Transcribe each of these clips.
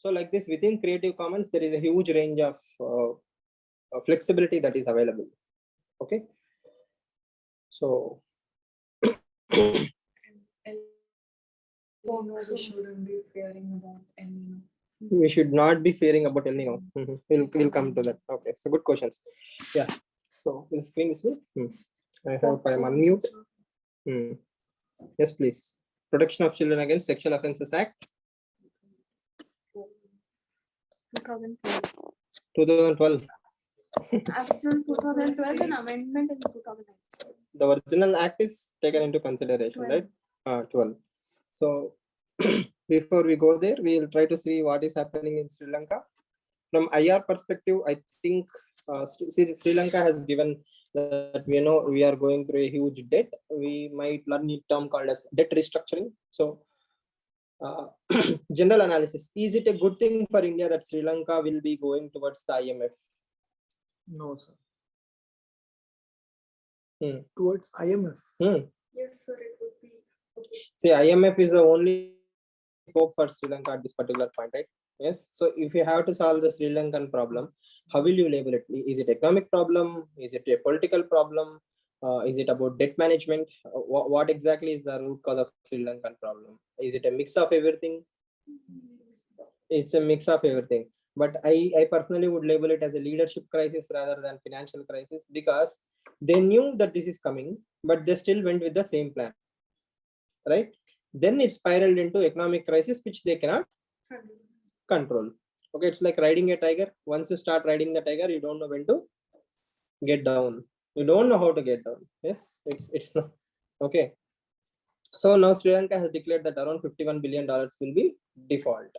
So like this, within Creative Commons, there is a huge range of flexibility that is available. Okay. So we shouldn't be fearing about El Nino. We should not be fearing about El Nino. We'll come to that. Okay, so good questions. Yeah. So the screen is I have I'm unmute. Yes, please. Protection of Children Against Sexual Offences Act 2012. Actual 2012 and amendment in 2009. The original act is taken into consideration, 12. Right? 12. So before we go there, we'll try to see what is happening in Sri Lanka. From IR perspective, I think Sri Lanka has given that we are going through a huge debt. We might learn a term called as debt restructuring. So general analysis, is it a good thing for India that Sri Lanka will be going towards the IMF? No, sir. Towards IMF? Yes, sir, it would be. Okay. See, IMF is the only hope for Sri Lanka at this particular point, right? Yes. So if you have to solve the Sri Lankan problem, how will you label it? Is it economic problem? Is it a political problem? Is it about debt management? What exactly is the root cause of Sri Lankan problem? Is it a mix of everything? It's a mix of everything. But I personally would label it as a leadership crisis rather than financial crisis, because they knew that this is coming, but they still went with the same plan, right? Then it spiraled into economic crisis, which they cannot control. Okay, it's like riding a tiger. Once you start riding the tiger, you don't know when to get down. You don't know how to get down. Yes, it's not okay. So now Sri Lanka has declared that around $51 billion will be default.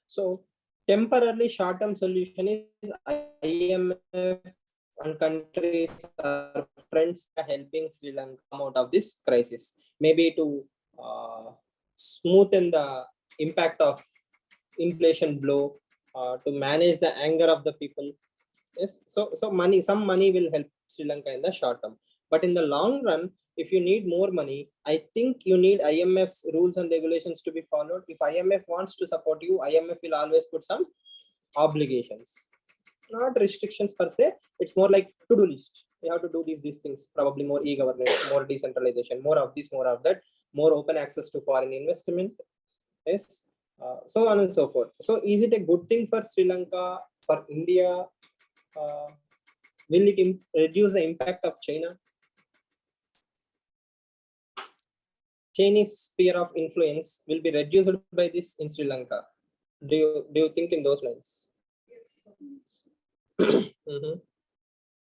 So temporarily short-term solution is IMF and countries are friends helping Sri Lanka come out of this crisis. Maybe to smoothen the impact of inflation blow, to manage the anger of the people. Yes, so some money will help Sri Lanka in the short term, but in the long run, if you need more money, I think you need IMF's rules and regulations to be followed. If IMF wants to support you, IMF will always put some obligations, not restrictions per se. It's more like to-do list. You have to do these things, probably more e-governance, more decentralization, more of this, more of that, more open access to foreign investment. Yes, so on and so forth. So is it a good thing for Sri Lanka, for India? Will it reduce the impact of China? Chinese sphere of influence will be reduced by this in Sri Lanka. Do you think in those lines? Yes, sir.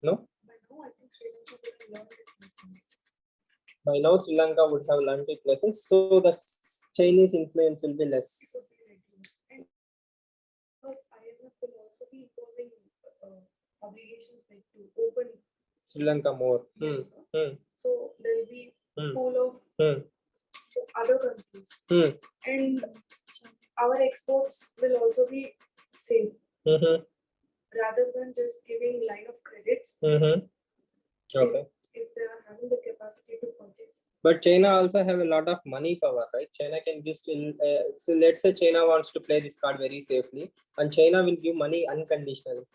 No? By now, I think Sri Lanka would have learned its lessons. By now, Sri Lanka would have learned its lessons, so the Chinese influence will be less. Because IMF will also be imposing obligations like to open Sri Lanka more. Yes, so there will be pool of other countries, and our exports will also be safe rather than just giving line of credits. Okay. If they are having the capacity to purchase. But China also have a lot of money power, right? China can give still. So let's say China wants to play this card very safely, and China will give money unconditionally.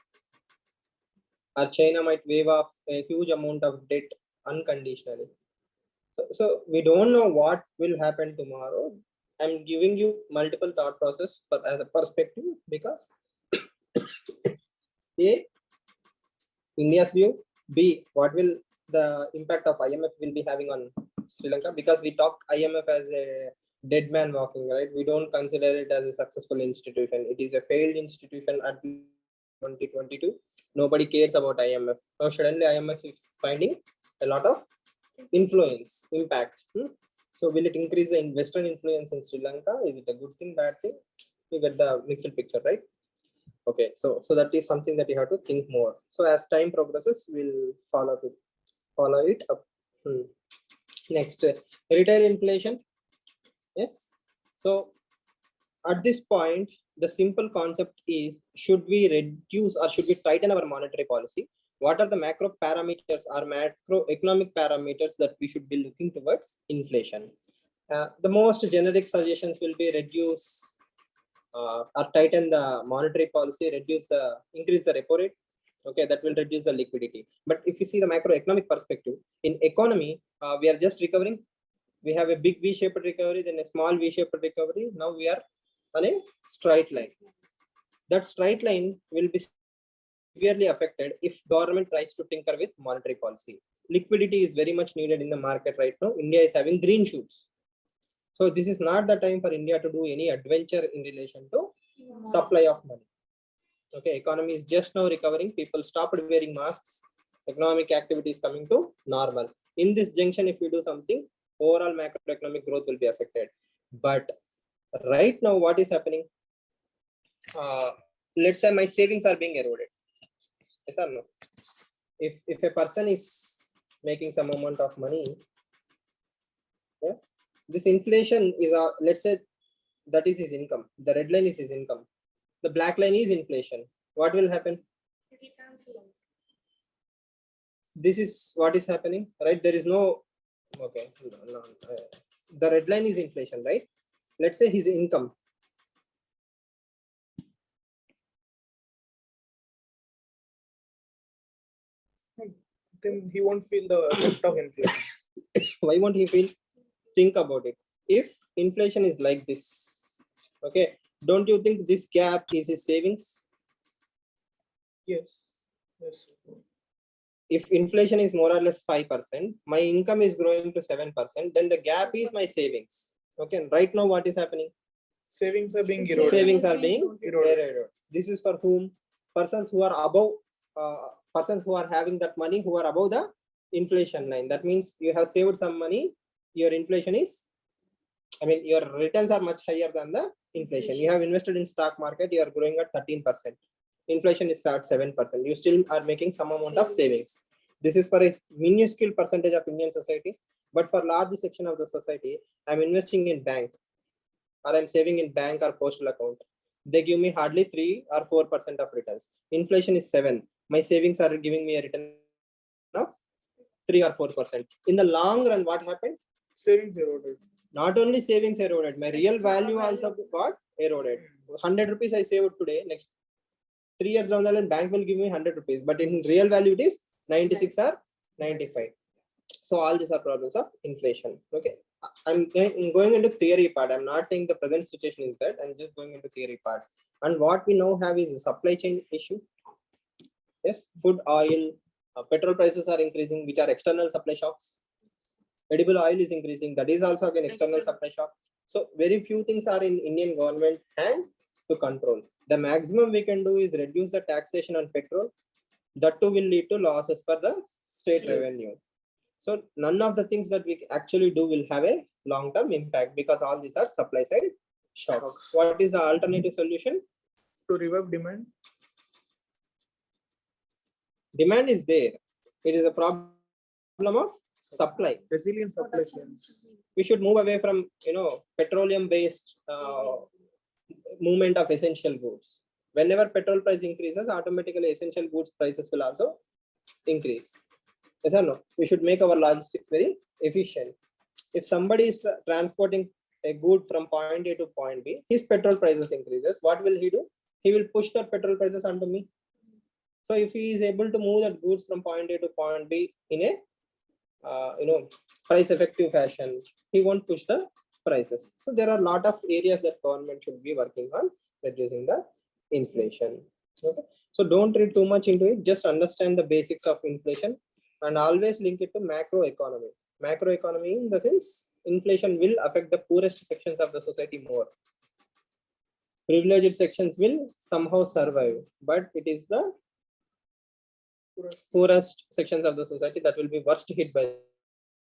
Or China might waive off a huge amount of debt unconditionally. So we don't know what will happen tomorrow. I'm giving you multiple thought process as a perspective, because A, India's view, B, what will the impact of IMF will be having on Sri Lanka, because we talk IMF as a dead man walking, right? We don't consider it as a successful institution. It is a failed institution at 2022. Nobody cares about IMF. Now suddenly IMF is finding a lot of influence, impact. So will it increase the Western influence in Sri Lanka? Is it a good thing, bad thing? You get the mixed picture, right? Okay, so that is something that you have to think more. So as time progresses, we'll follow it up. Next, retail inflation. Yes. So at this point, the simple concept is, should we reduce or should we tighten our monetary policy? What are the macro parameters or macroeconomic parameters that we should be looking towards inflation? The most generic suggestions will be reduce or tighten the monetary policy, increase the repo rate. Okay, that will reduce the liquidity. But if you see the macroeconomic perspective, in economy, we are just recovering. We have a big V-shaped recovery, then a small V-shaped recovery. Now we are on a straight line. That straight line will be severely affected if government tries to tinker with monetary policy. Liquidity is very much needed in the market right now. India is having green shoots. So this is not the time for India to do any adventure in relation to supply of money. Okay, economy is just now recovering. People stopped wearing masks. Economic activity is coming to normal. In this junction, if we do something, overall macroeconomic growth will be affected. But right now, what is happening? Let's say my savings are being eroded. Yes or no? If a person is making some amount of money, yeah, this inflation is let's say that is his income. The red line is his income. The black line is inflation. What will happen? It will cancel out. This is what is happening, right? There is no, okay, no, the red line is inflation, right? Let's say his income. Then he won't feel the effect of inflation. Why won't he feel? Think about it. If inflation is like this, okay, don't you think this gap is his savings? Yes. Yes. If inflation is more or less 5%, my income is growing to 7%, then the gap is my savings. Okay, right now what is happening? Savings are being eroded. Savings are being eroded. This is for whom? Persons who are above, persons who are having that money, who are above the inflation line. That means you have saved some money, your inflation is, I mean, your returns are much higher than the inflation. You have invested in stock market, you are growing at 13%. Inflation is at 7%. You still are making some amount of savings. This is for a minuscule percentage of Indian society, but for large section of the society, I'm investing in bank, or I'm saving in bank or postal account. They give me hardly 3 or 4% of returns. Inflation is 7. My savings are giving me a return of 3 or 4%. In the long run, what happened? Savings eroded. Not only savings eroded, my real value also got eroded. 100 rupees I saved today, next 3 years down the line, bank will give me 100 rupees, but in real value it is 96 or 95. So all these are problems of inflation. Okay, I'm going into theory part. I'm not saying the present situation is that. I'm just going into theory part. And what we now have is a supply chain issue. Yes, food, oil, petrol prices are increasing, which are external supply shocks. Edible oil is increasing, that is also again external supply shock. So very few things are in Indian government hand to control. The maximum we can do is reduce the taxation on petrol. That too will lead to losses for the state revenue. So none of the things that we actually do will have a long-term impact, because all these are supply side shocks. What is the alternative solution? To revive demand. Demand is there. It is a problem of supply. Resilient supply chains. We should move away from, petroleum-based movement of essential goods. Whenever petrol price increases, automatically essential goods prices will also increase. Yes or no? We should make our logistics very efficient. If somebody is transporting a good from point A to point B, his petrol prices increases. What will he do? He will push the petrol prices onto me. So if he is able to move that goods from point A to point B in a price effective fashion, he won't push the prices. So there are a lot of areas that government should be working on reducing the inflation. Okay, so don't read too much into it. Just understand the basics of inflation and always link it to macroeconomy. Macroeconomy in the sense, inflation will affect the poorest sections of the society more. Privileged sections will somehow survive, but it is the poorest sections of the society that will be worst hit by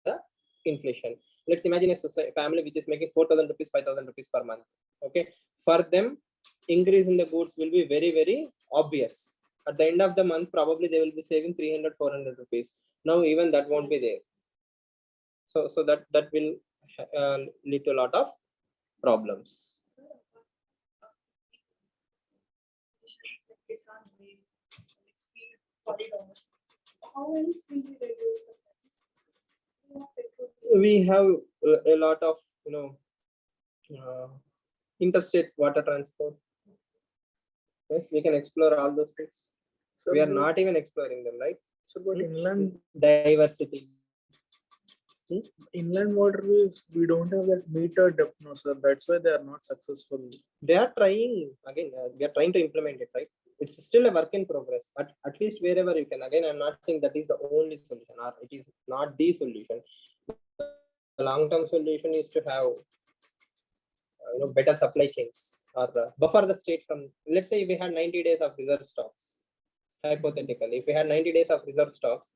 the inflation. Let's imagine a family which is making 4,000 rupees, 5,000 rupees per month. Okay, for them, increase in the goods will be very, very obvious. At the end of the month, probably they will be saving 300, 400 rupees. Now, even that won't be there. So that will lead to a lot of problems. How else will we reduce the price? We have a lot of interstate water transport. Yes, we can explore all those things. So We are not even exploring them, right? So but inland Diversity. inland waterways, we don't have that meter depth, no sir. That's why they are not successful. They are trying again. We are trying to implement it, right? It's still a work in progress. At least wherever you can. Again, I'm not saying that is the only solution, or it is not the solution. The long-term solution is to have better supply chains, or buffer the state from. Let's say we had 90 days of reserve stocks. Hypothetically, if we had 90 days of reserve stocks,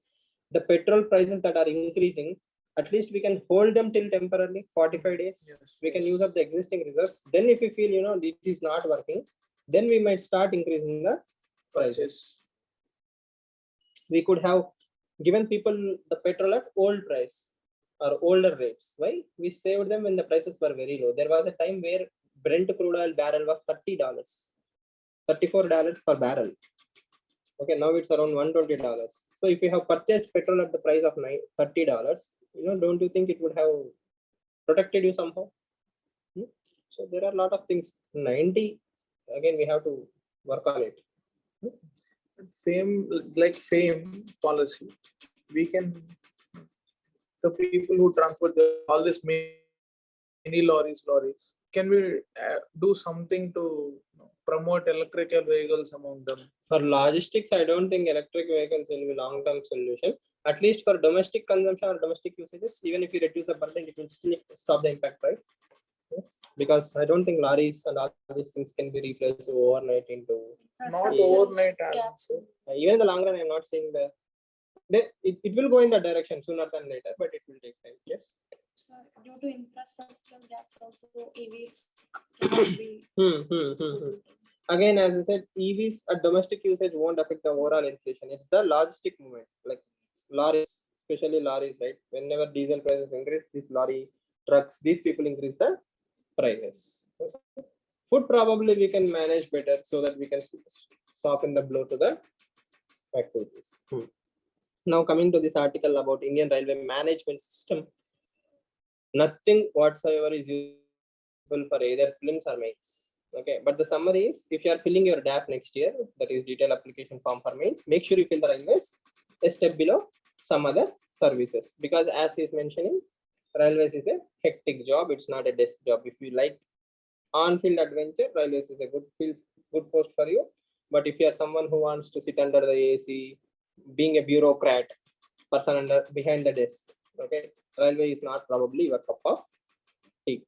the petrol prices that are increasing, at least we can hold them till temporarily 45 days. Yes, We can use up the existing reserves. Then if we feel it is not working, then we might start increasing the prices. We could have given people the petrol at old price or older rates. Why? We saved them when the prices were very low. There was a time where Brent crude oil barrel was $30, $34 per barrel. Okay, now it's around $120. So if you have purchased petrol at the price of $30, don't you think it would have protected you somehow? So there are a lot of things. 90, again, we have to work on it. Same policy. We can, the people who transport all this mini lorries, can we do something to promote electrical vehicles among them? For logistics, I don't think electric vehicles will be long-term solution. At least for domestic consumption or domestic usages, even if you reduce the burden, it will still stop the impact, right? Yes. Because I don't think lorries and all these things can be replaced overnight into. Not overnight. Even in the long run, I'm not saying that. It will go in that direction sooner than later, but it will take time. Yes. So due to infrastructure gaps, also EVs cannot be. Again, as I said, EVs at domestic usage won't affect the overall inflation. It's the logistic movement, like lorries, especially lorries, right? Whenever diesel prices increase, these lorry trucks, these people increase the prices. Food probably we can manage better so that we can soften the blow to the activities. Now coming to this article about Indian Railway Management System, nothing whatsoever is useful for either films or mains. Okay, but the summary is, if you are filling your DAF next year, that is detailed application form for mains, make sure you fill the railways a step below some other services, because as is mentioning, railways is a hectic job. It's not a desk job. If you like on-field adventure, railways is a good post for you. But if you are someone who wants to sit under the AC, being a bureaucrat, person behind the desk, okay, railway is not probably your cup of tea.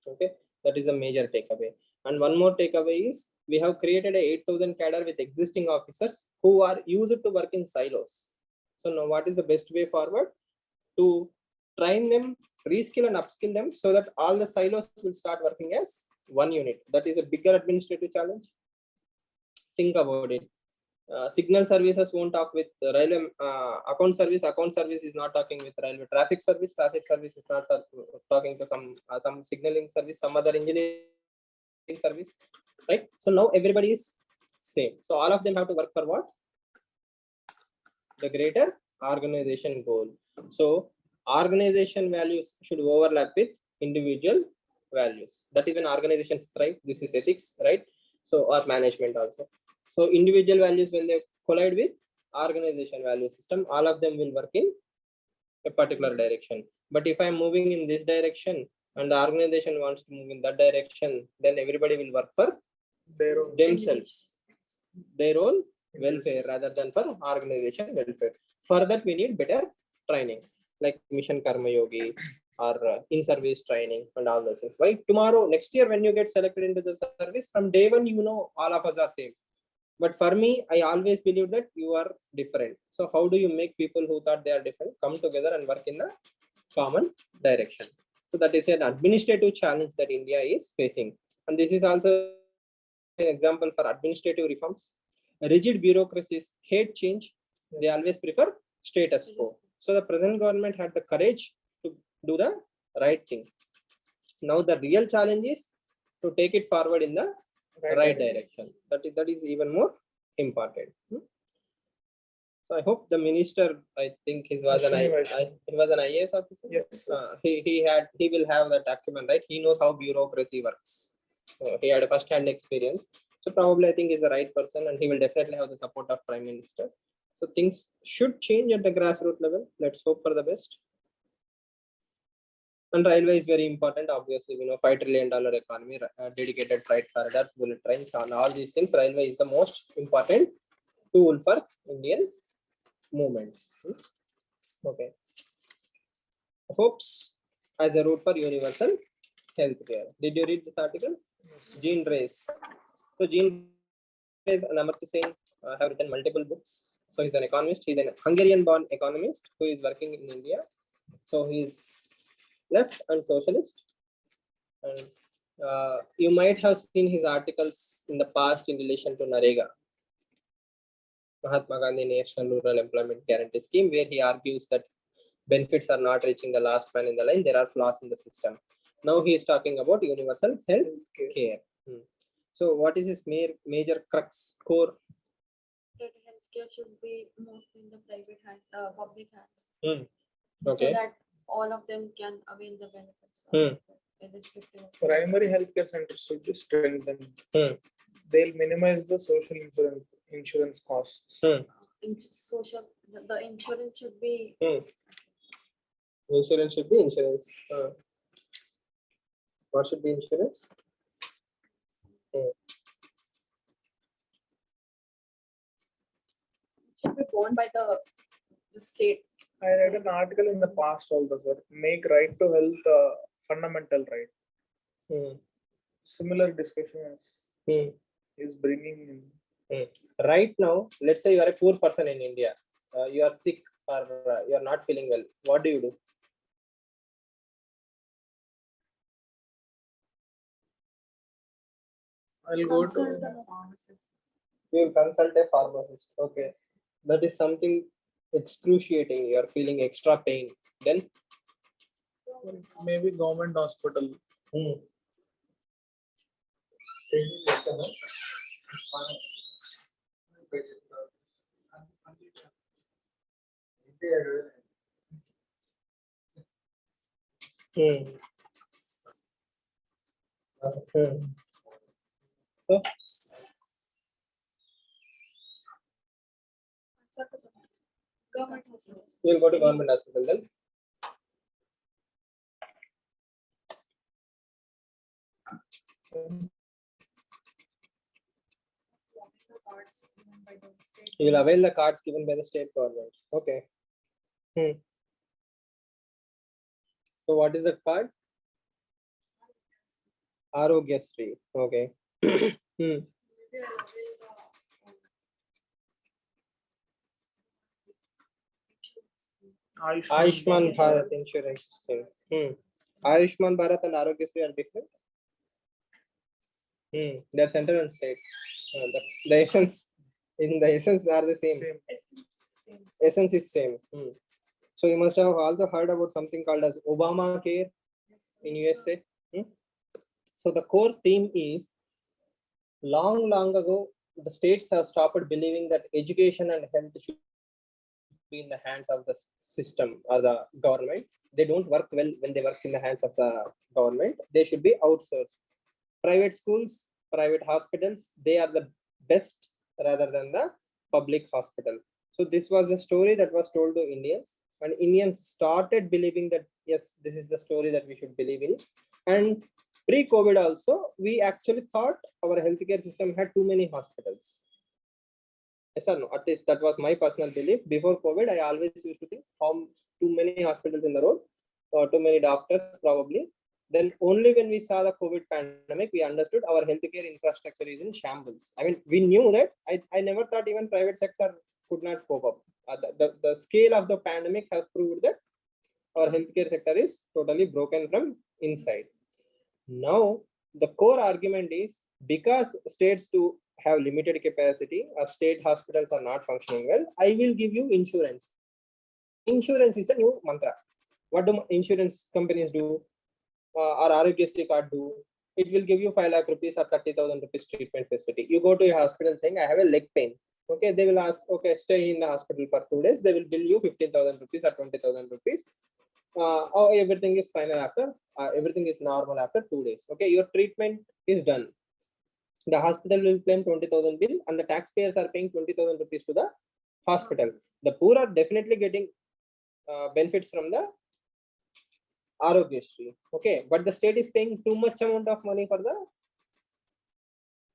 Okay, that is a major takeaway. And one more takeaway is, we have created a 8,000 cadre with existing officers who are used to work in silos. So now what is the best way forward? To train them, reskill and upskill them so that all the silos will start working as one unit. That is a bigger administrative challenge. Think about it. Signal services won't talk with railway. Account service is not talking with railway. Traffic service is not talking to some signaling service, some other engineering service, right? So now everybody is same. So all of them have to work for what? The greater organization goal. So organization values should overlap with individual values. That is when organizations thrive. This is ethics, right? So, or management also. So individual values, when they collide with organization value system, all of them will work in a particular direction. But if I'm moving in this direction and the organization wants to move in that direction, then everybody will work for themselves, their own welfare rather than for organization welfare. For that, we need better training, like Mission Karma Yogi or in-service training and all those things. Why? Tomorrow, next year, when you get selected into the service, from day one, all of us are same. But for me, I always believe that you are different. So how do you make people who thought they are different come together and work in the common direction? So that is an administrative challenge that India is facing. And this is also an example for administrative reforms. Rigid bureaucracies hate change. They always prefer status quo. So the present government had the courage to do the right thing. Now the real challenge is to take it forward in the right direction. That is even more important. So I hope the minister, I think he was an IAS officer. Yes. He will have that acumen, right? He knows how bureaucracy works. He had a first-hand experience. So probably I think he's the right person, and he will definitely have the support of Prime Minister. So things should change at the grassroots level. Let's hope for the best. And railway is very important. Obviously, we know $5 trillion economy, dedicated freight corridors, bullet trains, on all these things. Railway is the most important tool for Indian movement. Okay. Hopes as a route for universal healthcare. Did you read this article? Jean Race. So Jean Race and Amartya Sen have written multiple books. So he's an economist. He's an Hungarian-born economist who is working in India. So he's left and socialist. And you might have seen his articles in the past in relation to Narega, Mahatma Gandhi National Rural Employment Guarantee Scheme, where he argues that benefits are not reaching the last man in the line. There are flaws in the system. Now he is talking about universal health care. So what is his major crux, core? That healthcare should be mostly in the private hands, public hands. Okay. So that all of them can avail the benefits. Irrespective of Primary healthcare centers should be strengthened. They'll minimize the social insurance costs. the insurance should be Insurance should be insurance. What should be insurance? should be borne by the state. I read an article in the past also, sir. Make right to health fundamental right. Similar discussion is bringing in. Right now, let's say you are a poor person in India. You are sick or you are not feeling well. What do you do? I'll go Consult to the pharmacist. You will consult a pharmacist. Okay. That is something excruciating. You are feeling extra pain. Then maybe government hospital. So Government hospitals. you will go to government hospital then. You will avail the cards given by the state government. Okay. So what is that card? Arogyasri. Okay. Ayushman Bharat insurance scheme. Ayushman Bharat and Arogyasri are different. They're central and state. The essence, in the essence, are the same. Essence is same. So you must have also heard about something called as Obamacare in USA. So the core theme is long ago, the states have stopped believing that education and health should be in the hands of the system or the government. They don't work well when they work in the hands of the government. They should be outsourced. Private schools, private hospitals, they are the best rather than the public hospital. So this was a story that was told to Indians, and Indians started believing that, yes, this is the story that we should believe in. And pre-COVID also, we actually thought our healthcare system had too many hospitals. Yes or no? At least that was my personal belief. Before COVID, I always used to think how too many hospitals in the road, or too many doctors probably. Then only when we saw the COVID pandemic, we understood our healthcare infrastructure is in shambles. I mean, we knew that. I never thought even private sector could not cope up. The scale of the pandemic has proved that our healthcare sector is totally broken from inside. Now, the core argument is because states do have limited capacity or state hospitals are not functioning well, I will give you insurance. Insurance is a new mantra. What do insurance companies do? Or Arogyasri card do? It will give you 5 lakh rupees or 30,000 rupees treatment facility. You go to a hospital saying, I have a leg pain. Okay, they will ask, okay, stay in the hospital for 2 days. They will bill you 15,000 rupees or 20,000 rupees. oh, everything is final after, everything is normal after 2 days. Okay, your treatment is done. The hospital will claim 20,000 bill, and the taxpayers are paying 20,000 rupees to the hospital. The poor are definitely getting benefits from the Arogyasri. Okay, but the state is paying too much amount of money for the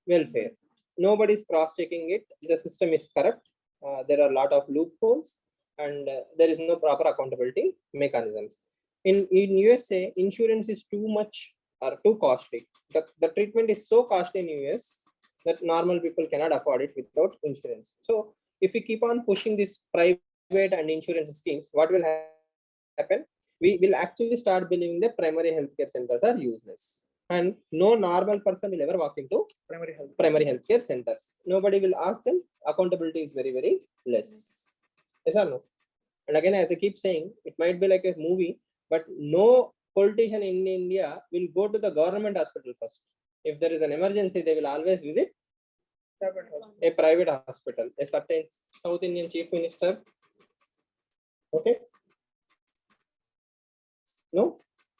welfare. Nobody is cross-checking it. The system is corrupt. There are a lot of loopholes, and there is no proper accountability mechanisms. In USA, insurance is too much or too costly. The treatment is so costly in US that normal people cannot afford it without insurance. So if we keep on pushing this private and insurance schemes, what will happen? We will actually start believing that primary healthcare centers are useless, and no normal person will ever walk into primary healthcare centers. Nobody will ask them. Accountability is very, very less. Yes or no? And again, as I keep saying, it might be like a movie, but no politician in India will go to the government hospital first. If there is an emergency, they will always visit a private hospital. A certain South Indian chief minister. Okay. No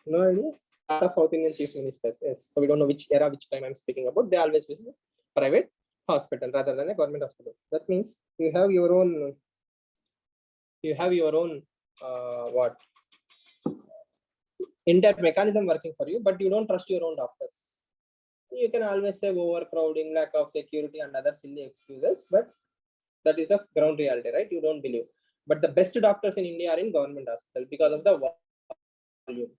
idea. Lot of South Indian chief ministers. Yes. So we don't know which era, which time I'm speaking about. They always visit private hospital rather than a government hospital. That means you have your own. What entire mechanism working for you, but you don't trust your own doctors. You can always say overcrowding, lack of security, and other silly excuses, but that is a ground reality, right? You don't believe. But the best doctors in India are in government hospital because of the volume.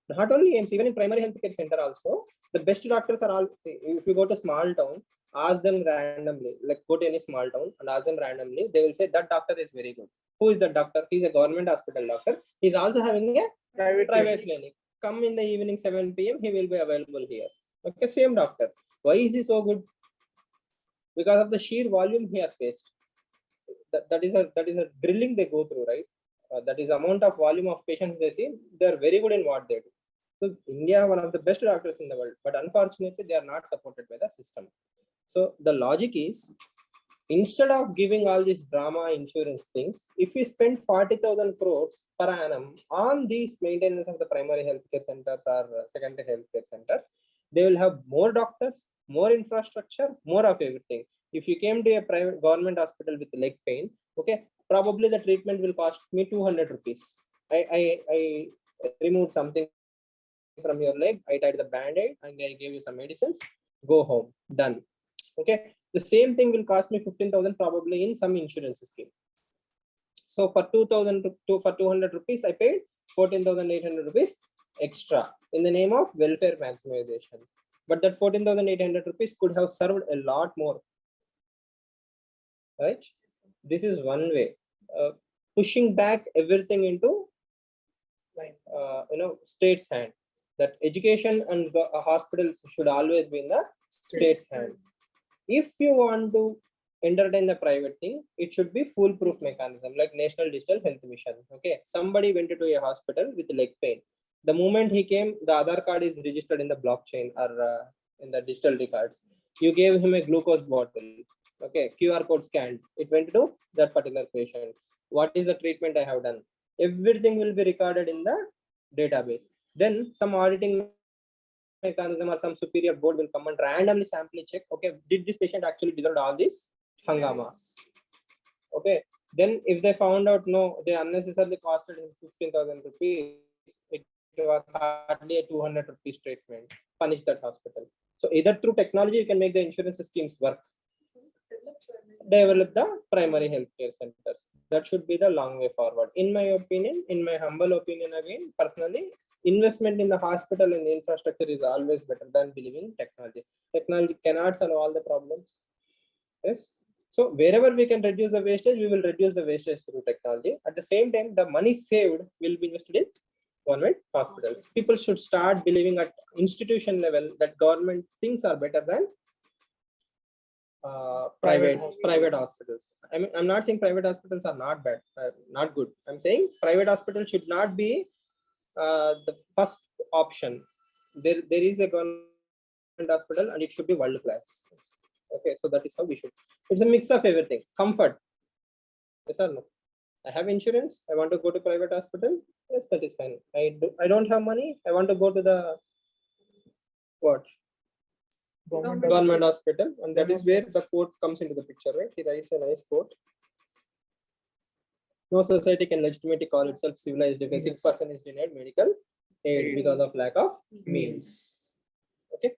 Not only AIMS, even in primary healthcare center also, the best doctors are all. If you go to small town, ask them randomly, like go to any small town and ask them randomly, they will say that doctor is very good. Who is that doctor? He's a government hospital doctor. He's also having a private clinic. Come in the evening 7 p.m. he will be available here. Okay, same doctor. Why is he so good? Because of the sheer volume he has faced. That is a drilling they go through, right? That is amount of volume of patients they see. They are very good in what they do. So India, one of the best doctors in the world, but unfortunately they are not supported by the system. So the logic is, instead of giving all these drama insurance things, if we spend 40,000 crores per annum on these maintenance of the primary healthcare centers or secondary healthcare centers, they will have more doctors, more infrastructure, more of everything. If you came to a private government hospital with leg pain, okay, probably the treatment will cost me 200 rupees. I removed something from your leg, I tied the band-aid and I gave you some medicines, go home, done. Okay, the same thing will cost me 15,000 probably in some insurance scheme. So for 200 rupees, I paid 14,800 rupees extra in the name of welfare maximization. But that 14,800 rupees could have served a lot more, right? This is one way, pushing back everything into state's hand. That education and hospitals should always be in the state's hand. If you want to entertain the private thing, it should be foolproof mechanism like National Digital Health Mission. Okay, somebody went to a hospital with leg pain. The moment he came, the Aadhaar card is registered in the blockchain or in the digital records. You gave him a glucose bottle. Okay, QR code scanned. It went to that particular patient. What is the treatment I have done? Everything will be recorded in the database. Then some auditing mechanism or some superior board will come and randomly sample check. Okay, did this patient actually deserve all these hangamas? Okay, then if they found out no, they unnecessarily costed him 15,000 rupees, it was hardly a 200 rupees treatment. Punish that hospital. So either through technology you can make the insurance schemes work. Develop the primary healthcare centers. That should be the long way forward. In my opinion, in my humble opinion, again, personally, investment in the hospital and the infrastructure is always better than believing technology. Technology cannot solve all the problems. Yes. So wherever we can reduce the wastage, we will reduce the wastage through technology. At the same time, the money saved will be invested in government hospitals. People should start believing at institution level that government things are better than private hospitals. I mean, I'm not saying private hospitals are not bad, not good. I'm saying private hospitals should not be the first option. There is a government hospital and it should be world class. Okay, so that is how we should. It's a mix of everything. Comfort. Yes or no? I have insurance. I want to go to private hospital. Yes, that is fine. I don't have money. I want to go to the what? Government hospital, and that is where the quote comes into the picture, right? He writes a nice quote. No society can legitimately call itself civilized if a sick person is denied medical aid because of lack of means. Okay,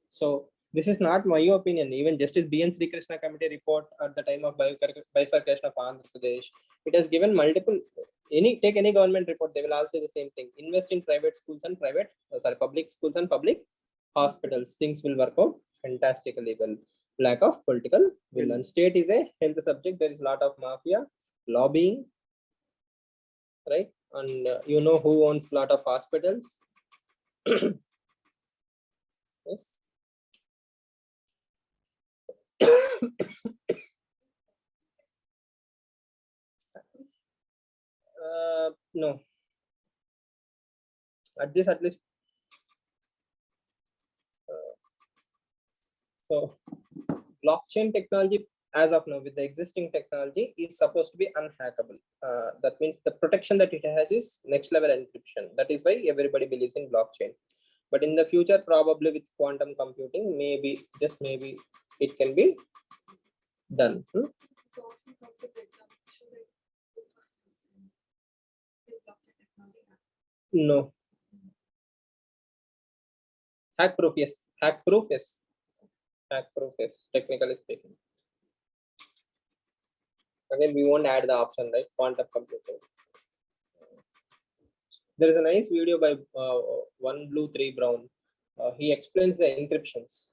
so this is not my opinion. Even Justice B.N. Sri Krishna Committee report at the time of bifurcation of Andhra Pradesh, it has given multiple. Take any government report, they will all say the same thing. Invest in private schools and public schools and public hospitals. Things will work out fantastically well. Lack of political will. And state is a health subject. There is a lot of mafia, lobbying, right? And you know who owns a lot of hospitals. Yes. No. At least. So blockchain technology, as of now, with the existing technology, is supposed to be unhackable. That means the protection that it has is next level encryption. That is why everybody believes in blockchain. But in the future, probably with quantum computing, maybe, just maybe, it can be done. No. Hack proof, yes. Hack proof, yes. Hack proof, yes. Technically speaking. Again, we won't add the option, right? Quantum computing. There is a nice video by One Blue Three Brown. He explains the encryptions.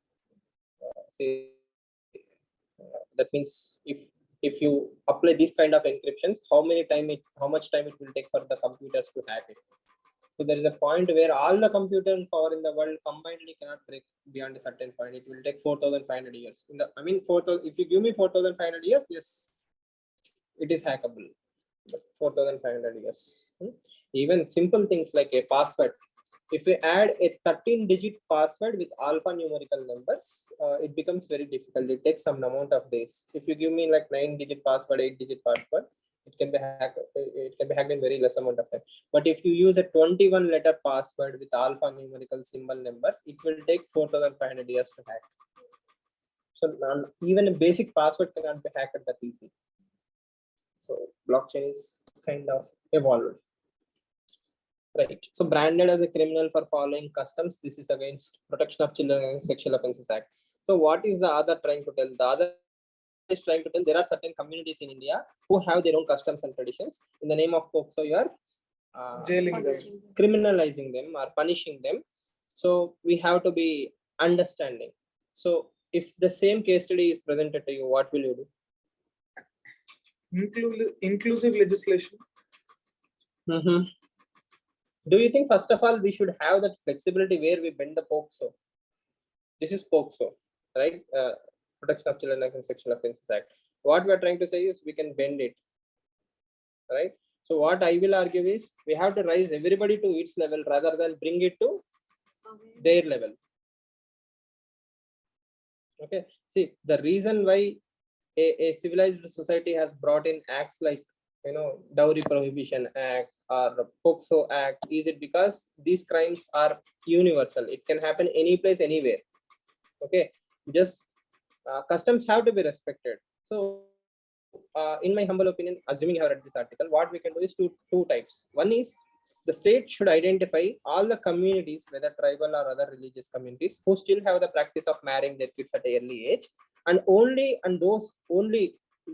That means if you apply this kind of encryptions, how much time it will take for the computers to hack it. So there is a point where all the computer power in the world combinedly cannot break beyond a certain point. It will take 4,500 years. 4,000. If you give me 4,500 years, yes, it is hackable. But 4,500 years. Even simple things like a password. If we add a 13-digit password with alphanumerical numbers, it becomes very difficult. It takes some amount of days. If you give me like 9-digit password, 8-digit password, it can be hacked. It can be hacked in very less amount of time. But if you use a 21-letter password with alphanumerical symbol numbers, it will take 4,500 years to hack. So even a basic password cannot be hacked that easy. So blockchain is kind of evolved. Right. So branded as a criminal for following customs. This is against Protection of Children and Sexual Offences Act. So what is the other trying to tell? The other is trying to tell there are certain communities in India who have their own customs and traditions. In the name of POCSO, you are jailing them, criminalizing them or punishing them. So we have to be understanding. So if the same case study is presented to you, what will you do? Inclusive legislation. Do you think, first of all, we should have that flexibility where we bend the POCSO? This is POCSO, right? Protection of Children and Sexual Offences Act. What we are trying to say is we can bend it, right? So what I will argue is we have to raise everybody to its level rather than bring it to their level. Okay. See, the reason why a civilized society has brought in acts like, Dowry Prohibition Act or POCSO Act, is it because these crimes are universal? It can happen any place, anywhere. Okay, just customs have to be respected. So in my humble opinion, assuming you have read this article, what we can do is two types. One is the state should identify all the communities, whether tribal or other religious communities, who still have the practice of marrying their kids at an early age, and only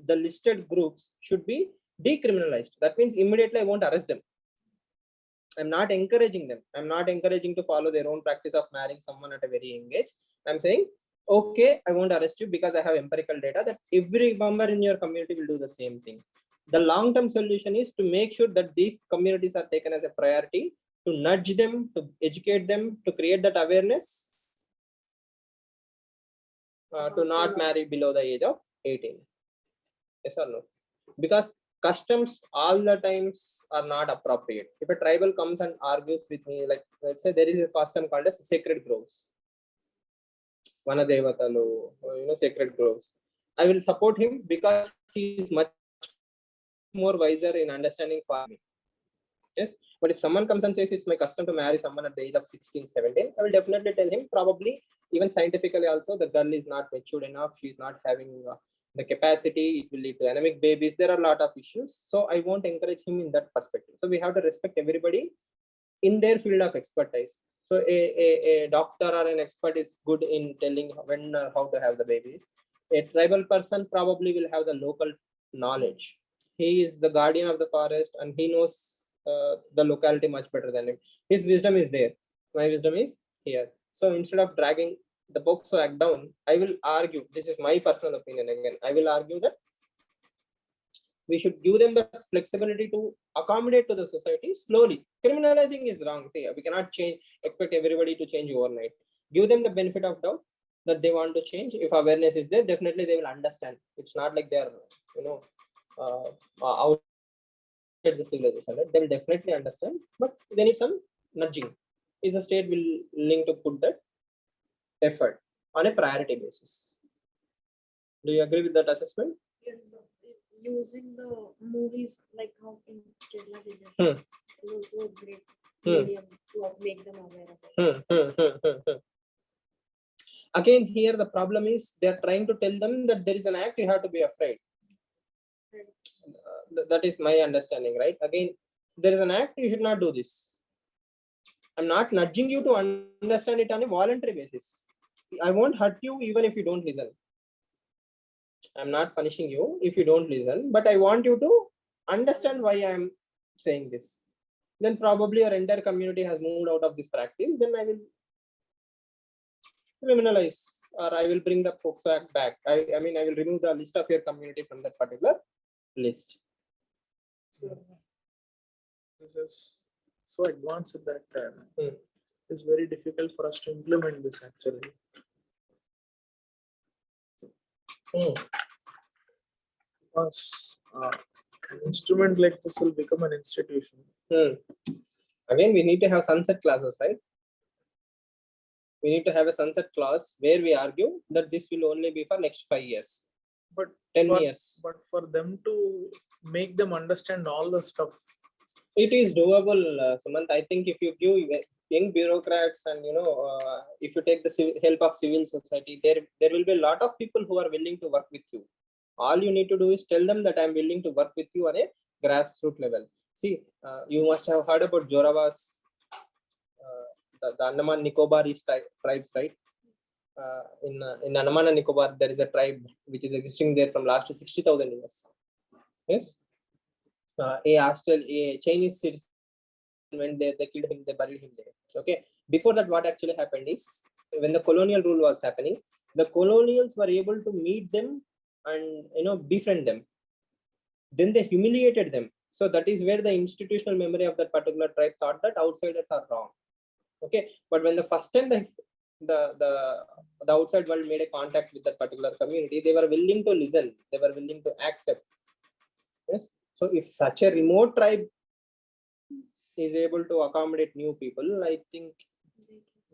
the listed groups should be decriminalized. That means immediately I won't arrest them. I'm not encouraging them. I'm not encouraging to follow their own practice of marrying someone at a very young age. I'm saying, okay, I won't arrest you because I have empirical data that every member in your community will do the same thing. The long-term solution is to make sure that these communities are taken as a priority, to nudge them, to educate them, to create that awareness, to not marry below the age of 18. Yes or no? Because customs all the times are not appropriate. If a tribal comes and argues with me, like let's say there is a custom called as sacred groves, Vanadevatalu, sacred groves, I will support him because he is much more wiser in understanding for me. Yes, but if someone comes and says it's my custom to marry someone at the age of 16, 17, I will definitely tell him, probably even scientifically also, the girl is not matured enough, she's not having the capacity, it will lead to anemic babies, there are a lot of issues. So I won't encourage him in that perspective. So we have to respect everybody in their field of expertise. So a doctor or an expert is good in telling when or how to have the babies. A tribal person probably will have the local knowledge. He is the guardian of the forest and he knows the locality much better than him. His wisdom is there. My wisdom is here. So instead of dragging the POCSO Act down, I will argue, this is my personal opinion again, I will argue that we should give them the flexibility to accommodate to the society slowly. Criminalizing is wrong. We cannot expect everybody to change overnight. Give them the benefit of doubt that they want to change. If awareness is there, definitely they will understand. It's not like they're, outside the civilization. Right? They will definitely understand, but they need some nudging. Is the state willing to put that effort on a priority basis? Do you agree with that assessment? Yes, sir. Using the movies like how in Kerala they did. It was also a great medium to make them aware of it. Again, here the problem is they are trying to tell them that there is an act, you have to be afraid. That is my understanding, right? Again, there is an act, you should not do this. I'm not nudging you to understand it on a voluntary basis. I won't hurt you even if you don't listen. I'm not punishing you if you don't listen, but I want you to understand why I'm saying this. Then probably your entire community has moved out of this practice. Then I will criminalize, or I will bring the POCSO Act back. I mean, I will remove the list of your community from that particular list. So, this is so advanced that it's very difficult for us to implement this actually. Because an instrument like this will become an institution. Again, we need to have sunset clauses, right? We need to have a sunset clause where we argue that this will only be for next 5 years, but 10 years. But for them to make them understand all the stuff, it is doable, Sumant. I think if you give young bureaucrats and if you take the help of civil society, there will be a lot of people who are willing to work with you. All you need to do is tell them that I'm willing to work with you on a grassroots level. See, you must have heard about Joravas, the Andaman Nicobarese tribes, right? In Andaman and Nicobar, there is a tribe which is existing there from last 60,000 years. Yes. A Chinese citizen went there, they killed him, they buried him there. Okay. Before that, what actually happened is when the colonial rule was happening, the colonials were able to meet them and befriend them. Then they humiliated them. So that is where the institutional memory of that particular tribe thought that outsiders are wrong. Okay. But when the first time the outside world made a contact with that particular community, they were willing to listen, they were willing to accept. Yes. So if such a remote tribe is able to accommodate new people, I think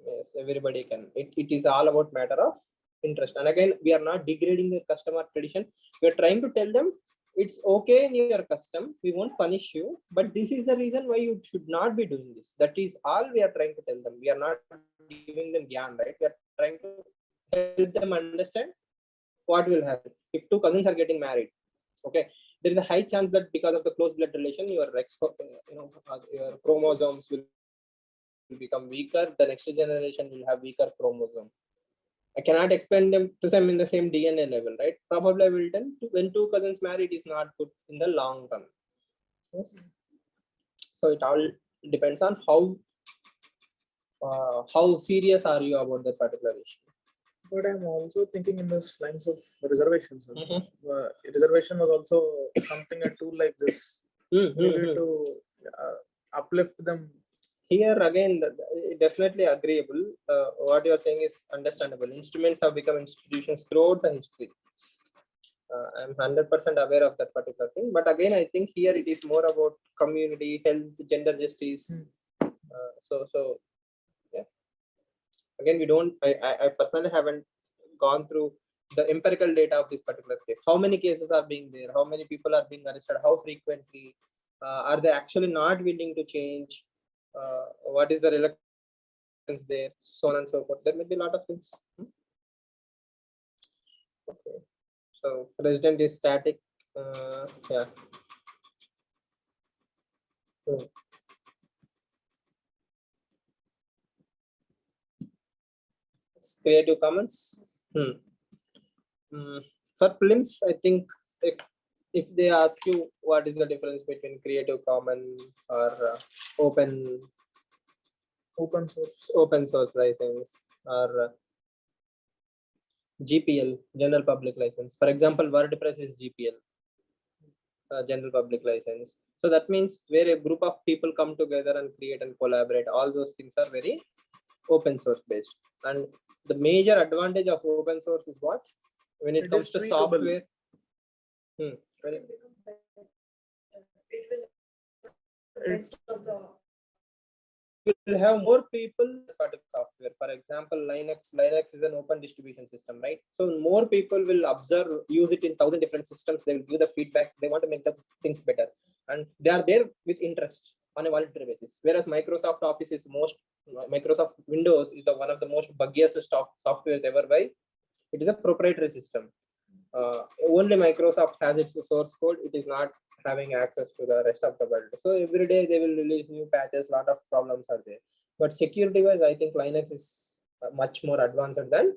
yes, everybody can. It is all about matter of interest. And again, we are not degrading the custom or tradition. We are trying to tell them it's okay in your custom. We won't punish you, but this is the reason why you should not be doing this. That is all we are trying to tell them. We are not giving them gyan, right? We are trying to help them understand what will happen if two cousins are getting married. Okay. There is a high chance that because of the close blood relation, your your chromosomes will become weaker. The next generation will have weaker chromosome. I cannot explain them to them in the same DNA level, right? Probably I will tell when two cousins marry, it is not good in the long run. Yes. So it all depends on how serious are you about that particular issue. But I'm also thinking in this lines of reservations. Reservation was also something a tool like this to uplift them. Here again, definitely agreeable. What you are saying is understandable. Instruments have become institutions throughout the history. I'm 100% aware of that particular thing. But again, I think here it is more about community, health, gender justice. So yeah. Again, I personally haven't gone through the empirical data of this particular case. How many cases are being there? How many people are being arrested? How frequently? Are they actually not willing to change? What is the reluctance there? So on and so forth. There may be a lot of things. Okay. So president is static. Yeah. Creative Commons. For prelims, I think if they ask you what is the difference between Creative Commons or open source license or GPL, general public license. For example, WordPress is GPL, general public license. So that means where a group of people come together and create and collaborate, all those things are very open source based. And the major advantage of open source is what? When it comes to software, It will have more people part of software. For example, Linux is an open distribution system, right? So more people will use it in 1,000 different systems. They will give the feedback. They want to make the things better, and they are there with interest on a voluntary basis. Whereas Microsoft Windows is one of the most buggiest softwares ever. Why? It is a proprietary system. Only Microsoft has its source code. It is not having access to the rest of the world. So every day they will release new patches. A lot of problems are there. But security wise, I think Linux is much more advanced than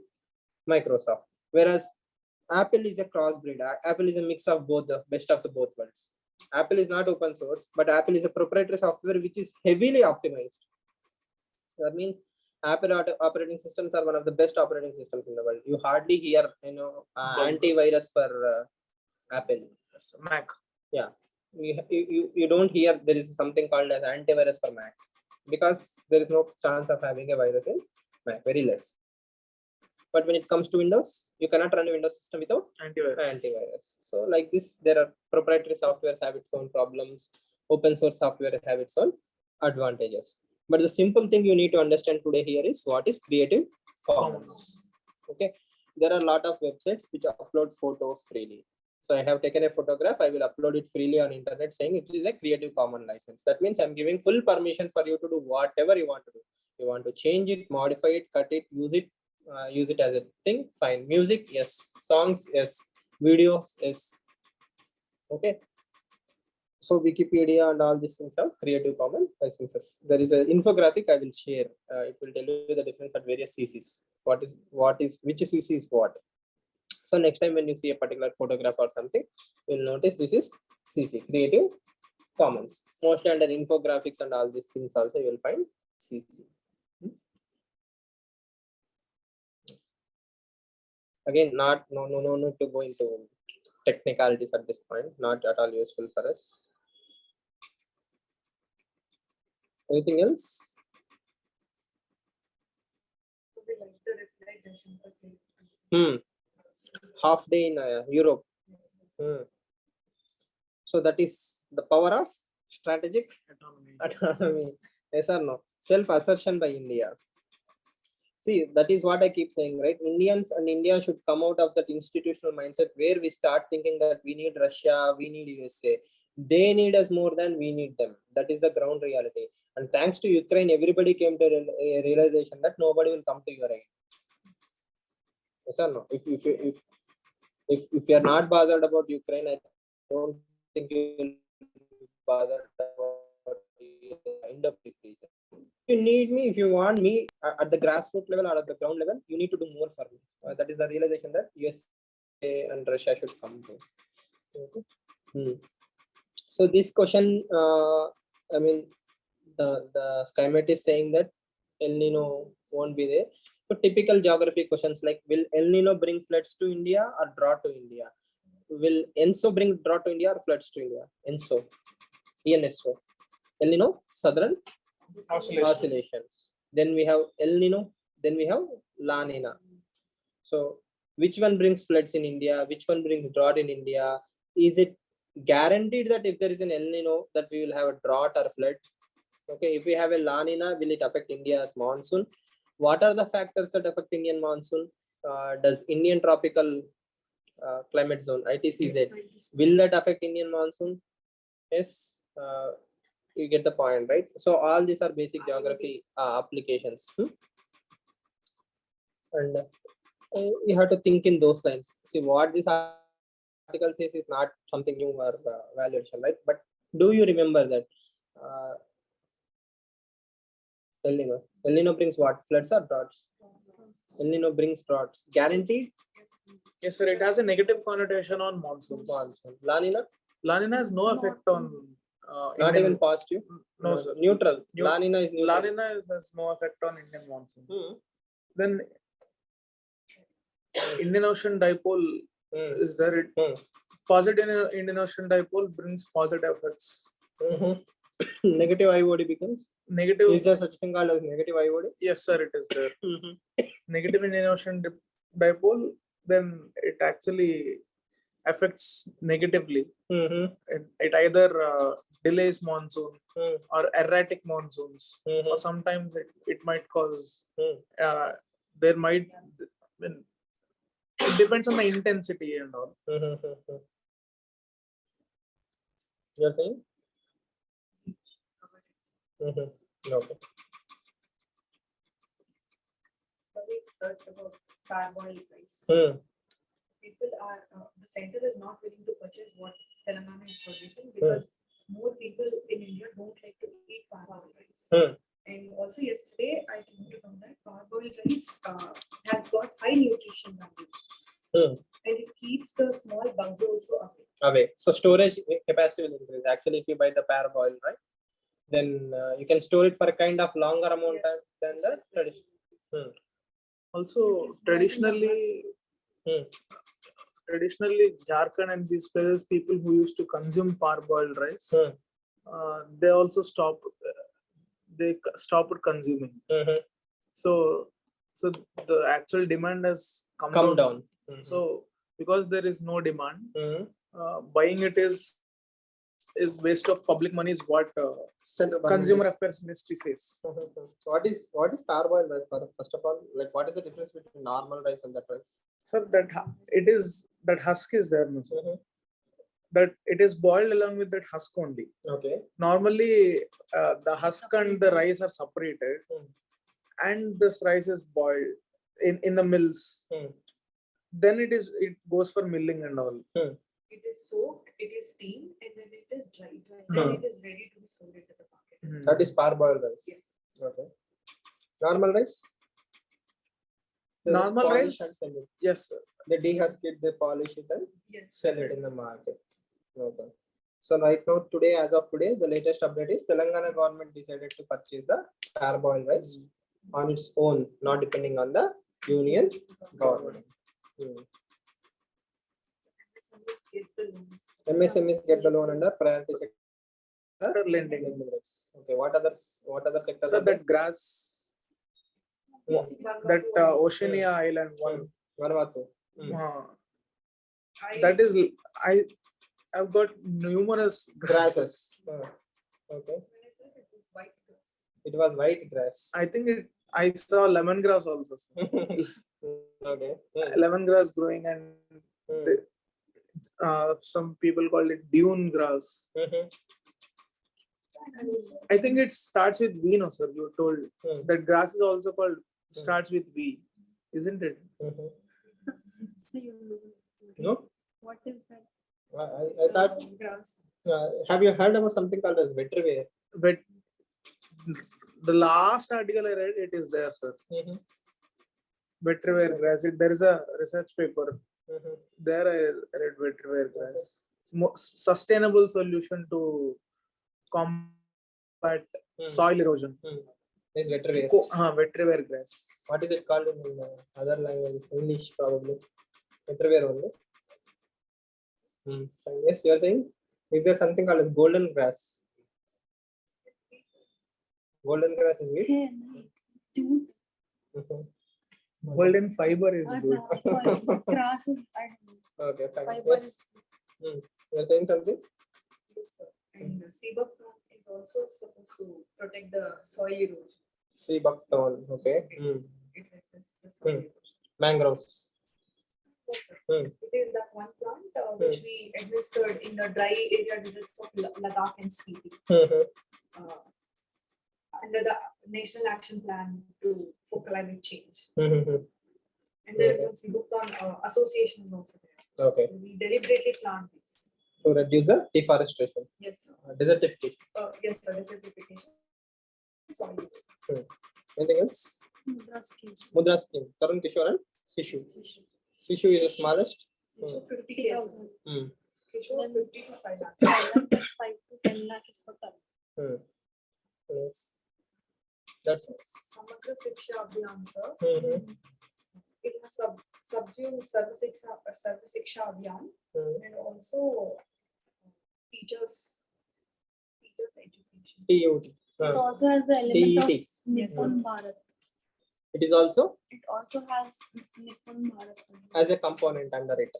Microsoft. Whereas Apple is a crossbreed. Apple is a mix of both, the best of the both worlds. Apple is not open source, but Apple is a proprietary software which is heavily optimized. That means Apple operating systems are one of the best operating systems in the world. You hardly hear, antivirus for Apple. Mac. Yeah, you don't hear there is something called as antivirus for Mac, because there is no chance of having a virus in Mac, very less. But when it comes to Windows, you cannot run a Windows system without antivirus. So like this, there are proprietary software have its own problems. Open source software have its own advantages. But the simple thing you need to understand today here is what is Creative Commons. Okay, there are a lot of websites which upload photos freely. So I have taken a photograph, I will upload it freely on internet saying it is a Creative Commons license. That means I'm giving full permission for you to do whatever you want to do. You want to change it, modify it, cut it, use it as a thing, fine. Music, yes. Songs, yes. Videos, yes. Okay. So Wikipedia and all these things are Creative Commons licenses. There is an infographic I will share. It will tell you the difference at various CCs. Which CC is what. So next time when you see a particular photograph or something, you'll notice this is CC, Creative Commons. Mostly under infographics and all these things also you will find CC. Again, no to go into technicalities at this point. Not at all useful for us. Anything else? Half day in Europe. So that is the power of strategic autonomy. Yes or no? Self-assertion by India. See, that is what I keep saying, right? Indians and India should come out of that institutional mindset where we start thinking that we need Russia, we need USA. They need us more than we need them. That is the ground reality. And thanks to Ukraine, everybody came to a realization that nobody will come to your aid. Yes or no? If you are not bothered about Ukraine, I don't think you will be bothered about the Indo-Pacific region. If you need me, if you want me at the grassroots level or at the ground level, you need to do more for me. That is the realization that USA and Russia should come to. Okay. So this question, I mean, the SkyMate is saying that El Nino won't be there. So typical geography questions like, will El Nino bring floods to India or drought to India? Will ENSO bring drought to India or floods to India? ENSO. El Nino, Southern Oscillations. Then we have El Nino. Then we have La Nina. So which one brings floods in India? Which one brings drought in India? Is it guaranteed that if there is an El Nino that we will have a drought or flood? Okay, if we have a La Nina, will it affect India's monsoon? What are the factors that affect Indian monsoon? does Indian tropical climate zone ITCZ, will that affect Indian monsoon? Yes, you get the point, right? So all these are basic geography applications. And you have to think in those lines. See, what this article says is not something new or valuation, right? But do you remember that El Nino brings what? Floods or droughts? El Nino brings droughts. Guaranteed? Yes, sir. It has a negative connotation on monsoons. La Nina? La Nina has no effect on. Not even positive? No, sir. Neutral. La Nina is neutral. La Nina has no effect on Indian monsoon. Then Indian Ocean dipole is there. Positive Indian Ocean dipole brings positive effects. Negative IOD becomes? Negative. Is there such thing called as negative IOD? Yes, sir, it is there. Negative Indian Ocean dipole, then it actually affects negatively. It either delays monsoon or erratic monsoons, or sometimes it might cause. There might. It depends on the intensity and all. You're saying? Okay. We searched about parboiled rice. People are the center is not willing to purchase what Telangana is producing because more people in India don't like to eat parboiled rice. And also yesterday I came to know that parboiled rice has got high nutrition value. And it keeps the small bugs also away. So storage capacity will increase. Actually, if you buy the parboiled, right, then you can store it for a kind of longer amount than the traditional. Also, traditionally, Jharkhand and these places, people who used to consume parboiled rice, they also stopped. They stopped consuming. So the actual demand has come down. So because there is no demand, buying it is waste of public money, is what Consumer Affairs Ministry says. So what is parboiled rice? First of all, like what is the difference between normal rice and that rice? Sir, that husk is there. That it is boiled along with that husk only. Okay. Normally, the husk and the rice are separated, and this rice is boiled in the mills. Then it goes for milling and all. It is soaked, it is steamed, and then it is dried. Then it is ready to be sold into the market. That is parboiled rice. Yes. Okay. Normal rice? Normal rice? Yes, sir. They dehusk it, they polish it, and sell it in the market. Okay. So right now, as of today, the latest update is Telangana government decided to purchase the parboiled rice on its own, not depending on the union government. MSMEs get the loan under priority sector lending. Okay. What other sectors? So that grass, that Oceania Island one. Vanuatu. That is, I've got numerous grasses. Okay. It was white grass. I think I saw lemongrass also. Okay. Lemongrass growing, and some people call it dune grass. I think it starts with V, no, sir. You told that grass is also called starts with V, isn't it? No. What is that? I thought. Grass. Have you heard about something called as vetiver? But the last article I read, it is there, sir. Vetiver grass. There is a research paper. There I read vetiver grass. Sustainable solution to combat soil erosion. Is vetiver. Vetiver grass. What is it called in other languages? English probably. Vetiver only. So yes, you are saying, is there something called as golden grass? Golden grass is wheat. Golden fiber is good. Grass is, Okay, fine. Fiber Yes. You are saying something? Yes, sir. And Seabuckthorn is also supposed to protect the soil erosion. Seabuckthorn. Okay. It resists the soil erosion. Mangroves. No, sir. Hmm. It is that one plant which we administered in the dry area deserts of Ladakh and Spiti under the National Action Plan for Climate Change. And there was the book on association also there. Okay. We deliberately plant this. To reduce the deforestation. Yes, sir. Desertification. Yes, sir. Desertification. Sorry. Anything else? Mudra schemes. Mudra scheme. Tarun, Kishore and Sishu. Sishu is the smallest. So 50,000. Kishore 50 to 5 lakhs. 5 to 10 lakh is per ton. Yes. That's it. Samagra Shiksha Abhiyan, sir. It has subsumed Sarva Shiksha Abhiyan and also teachers education. TUT. It also has the element of TET. Nippon Bharat. It is also It also has Nippon Bharat. as a component under it.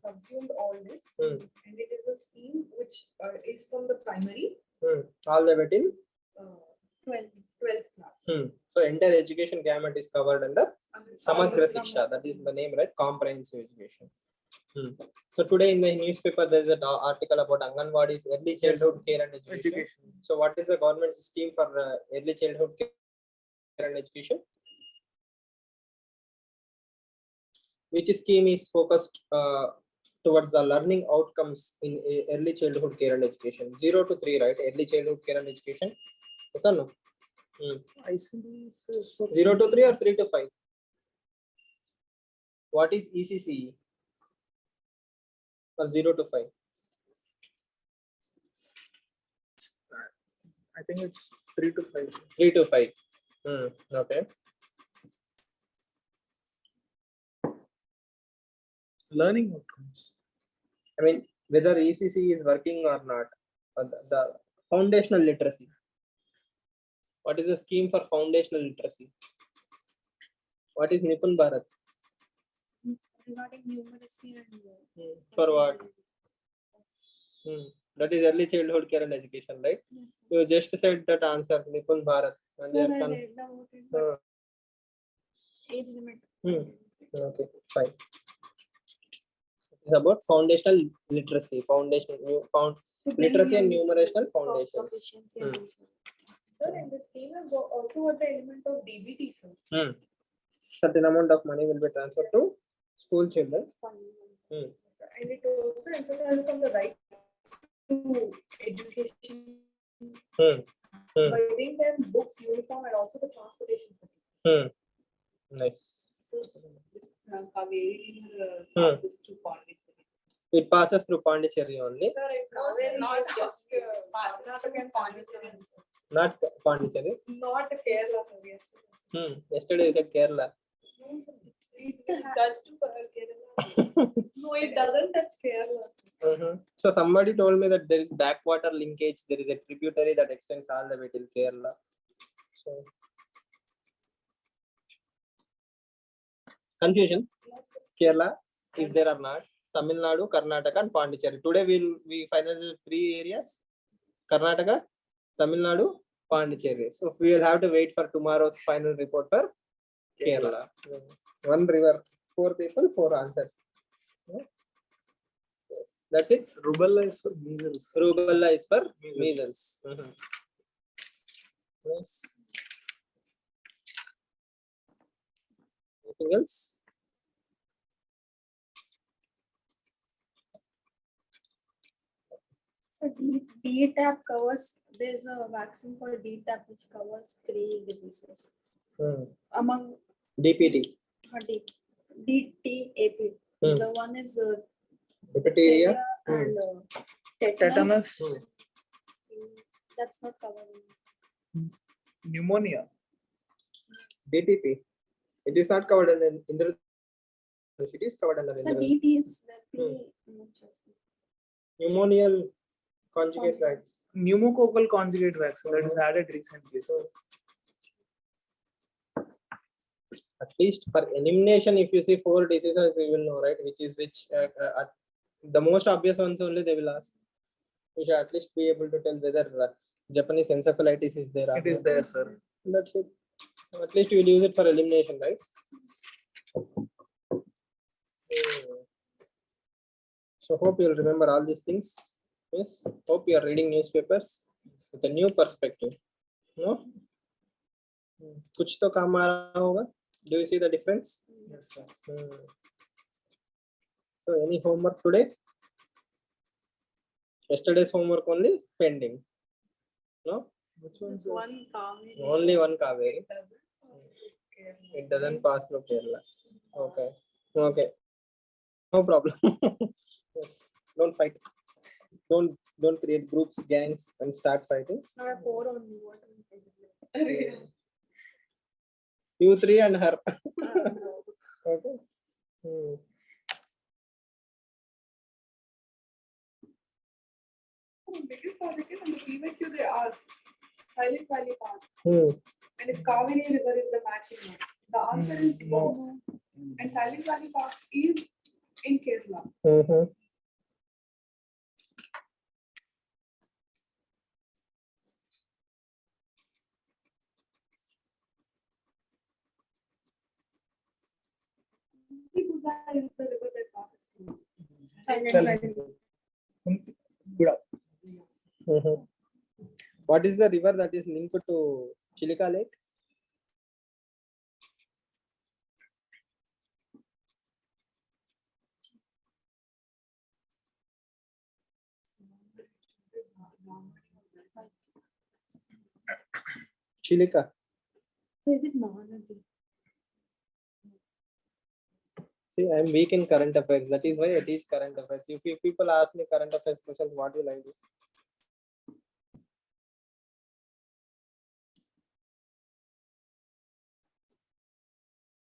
Subsumed all this, Hmm. and it is a scheme which is from the primary All the way till 12th class. So entire education gamut is covered under Samagra Shiksha. That is the name, right? Comprehensive education. So today in the newspaper there is an article about Anganwadi's early childhood care and education. So what is the government's scheme for early childhood care and education? Which scheme is focused towards the learning outcomes in early childhood care and education? 0 to 3, right? Early childhood care and education. Yes or no? I see. 0 to 3 or 3 to 5? What is ECCE? Or 0 to 5? I think it's 3 to 5. 3 to 5. Okay. Learning outcomes. I mean, whether ECCE is working or not, the foundational literacy. What is the scheme for foundational literacy? What is Nippon Bharat? Regarding numeracy and For what? That is early childhood care and education, right? yes. You just said that answer, Nippon Bharat. And Sir, they I are read about it, but age limit. Okay, fine. It's about foundational literacy, literacy and numerational foundations. Proficiency and Sir, and the scheme has also got the element of DBT, sir. Certain amount of money will be transferred to school children. And it also emphasizes on the right to education by giving them books, uniform, and also the transportation facility. Nice. So, this Kaveri passes to Pondicherry. It passes through Pondicherry only, Sir, it's not just Karnataka and Pondicherry. not Pondicherry. Not Kerala, sir. Yes. Yesterday you said Kerala. No, sir. It does to Kerala. No, it doesn't touch Kerala. So somebody told me that there is backwater linkage. There is a tributary that extends all the way till Kerala. So confusion. Kerala is there or not? Tamil Nadu, Karnataka, and Pondicherry. Today we finalize 3 areas: Karnataka, Tamil Nadu, Pondicherry. So we will have to wait for tomorrow's final report for Kerala. 1 river, 4 people, 4 answers. Yes, that's it. Rubella is for measles. Rubella is for measles. Yes. Anything else? So DTaP covers, there's a vaccine for DTaP which covers 3 diseases. Among DPT. DTAP. The one is Diphtheria. and Tetanus. That's not covered. Pneumonia. DTP. It is not covered under Indra. It is covered under So Indra. DT is Pneumonial conjugate vaccine. Pneumococcal conjugate vaccine that is added recently. So At least for elimination, if you see 4 diseases, you will know, right? Which is which. The most obvious ones only they will ask. We should at least be able to tell whether Japanese encephalitis is there. it is there, sir. That's it. At least you will use it for elimination, right? So hope you'll remember all these things. Yes. Hope you are reading newspapers with a new perspective. No? कुछ तो काम आ रहा होगा. Do you see the difference? Yes, sir. So any homework today? Yesterday's homework only pending. No? Which one, Just sir? one Kaveri. Only one Kaveri. It doesn't pass through Kerala. It doesn't pass through Kerala. Okay. Okay. No problem. Yes. Don't fight. Don't create groups, gangs, and start fighting. Now I have 4 on you. What am I doing? You three and her. No. Okay. The biggest project is on the PYQ they asked Silent Valley Park. Hmm. And if Kaveri River is the matching one. The answer is no. And Silent Valley Park is in Kerala. Mm-hmm. Tunga is the river that passes through. Silent Valley. Good. Mm-hmm. What is the river that is linked to Chilika Lake? Chilika. Is it Mahanadi? See, I am weak in current affairs. That is why I teach current affairs. If people ask me current affairs questions, what will I do?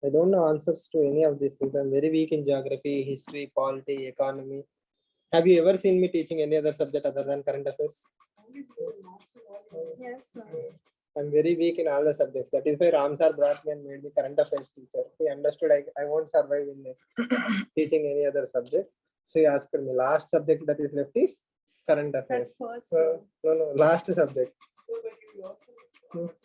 I don't know answers to any of these things. I'm very weak in geography, history, polity, economy. Have you ever seen me teaching any other subject other than current affairs? Yes, sir. I'm very weak in all the subjects. That is why Ramsar brought me and made me current affairs teacher. He understood I won't survive in teaching any other subject. So he asked me, last subject that is left is current affairs. That's first. No, last subject. So, but you also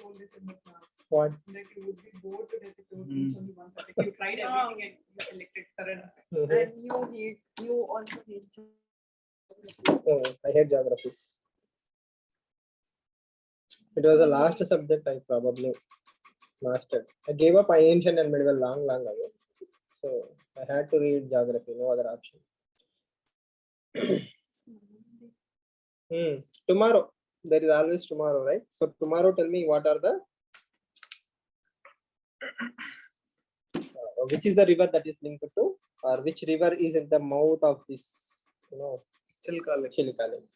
told this in the class. What? That you would be bored to death if you would teach only one subject. You tried everything and you selected current affairs. Mhm. And you also hate Oh, I hate geography. It was the last subject I probably mastered. I gave up ancient and medieval long ago. So I had to read geography, no other option. Tomorrow, there is always tomorrow, right? So tomorrow, tell me what are the which is the river that is linked to, or which river is in the mouth of this, Chilika Lake. Chilika Lake.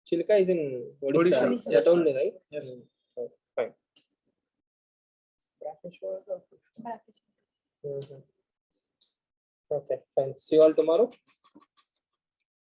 Chilika is in Odisha. Odisha. That Yes, only, right? Yes. Oh, fine. Mhm. Okay, fine. See you all tomorrow.